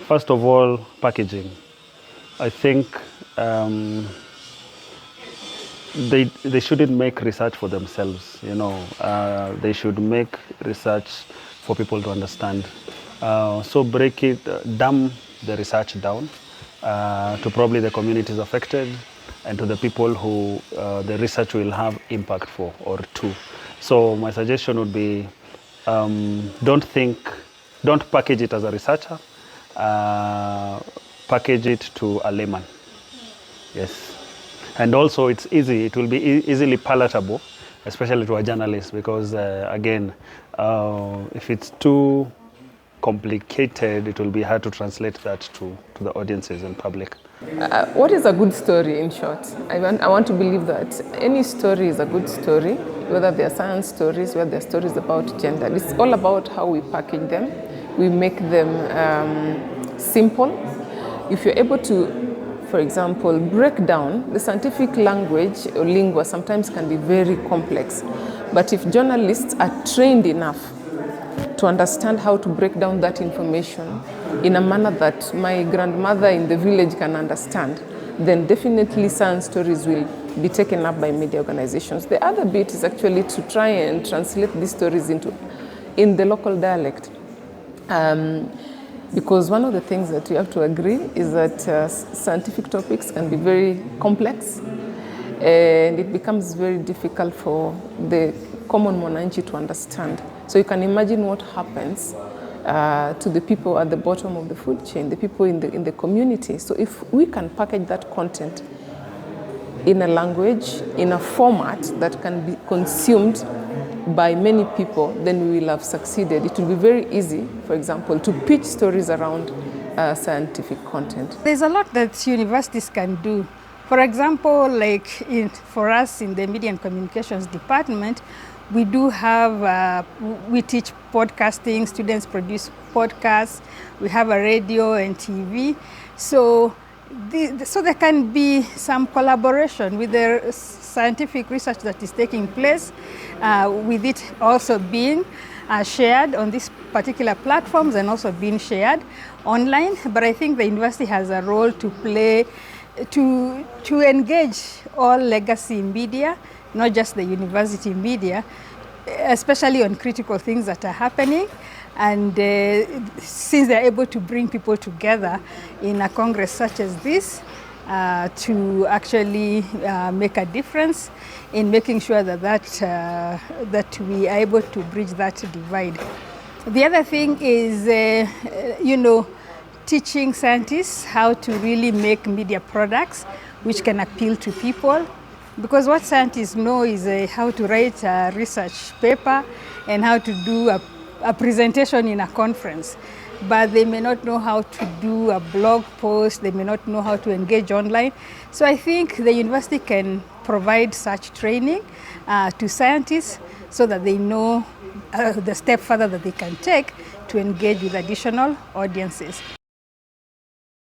First of all, packaging. I think they shouldn't make research for themselves. They should make research for people to understand. So dumb the research down to probably the communities affected and to the people who the research will have impact for or to. So my suggestion would be don't package it as a researcher, package it to a layman. Yes. And also it will be easily palatable, especially to a journalist, because again, if it's too complicated, it will be hard to translate that to the audiences and public. What is a good story, in short? I want to believe that any story is a good story, whether they're science stories, whether they're stories about gender. It's all about how we package them. We make them simple. If you're able to, for example, break down the scientific language or lingua sometimes can be very complex. But if journalists are trained enough to understand how to break down that information in a manner that my grandmother in the village can understand, then definitely science stories will be taken up by media organizations. The other bit is actually to try and translate these stories in the local dialect. Because one of the things that we have to agree is that scientific topics can be very complex, and it becomes very difficult for the common mwananchi to understand. So you can imagine what happens to the people at the bottom of the food chain, the people in the community. So if we can package that content in a language, in a format that can be consumed by many people, then we will have succeeded. It will be very easy, for example, to pitch stories around scientific content. There's a lot that universities can do. For example, for us in the Media and Communications Department, we do have, we teach podcasting, students produce podcasts, we have a radio and TV. So there can be some collaboration with the scientific research that is taking place, with it also being shared on these particular platforms and also being shared online. But I think the university has a role to play to engage all legacy media, not just the university media, especially on critical things that are happening. And since they're able to bring people together in a congress such as this, to actually make a difference in making sure that we are able to bridge that divide. The other thing is, teaching scientists how to really make media products which can appeal to people. Because what scientists know is how to write a research paper and how to do a presentation in a conference. But they may not know how to do a blog post, they may not know how to engage online. So I think the university can provide such training to scientists so that they know the step further that they can take to engage with additional audiences.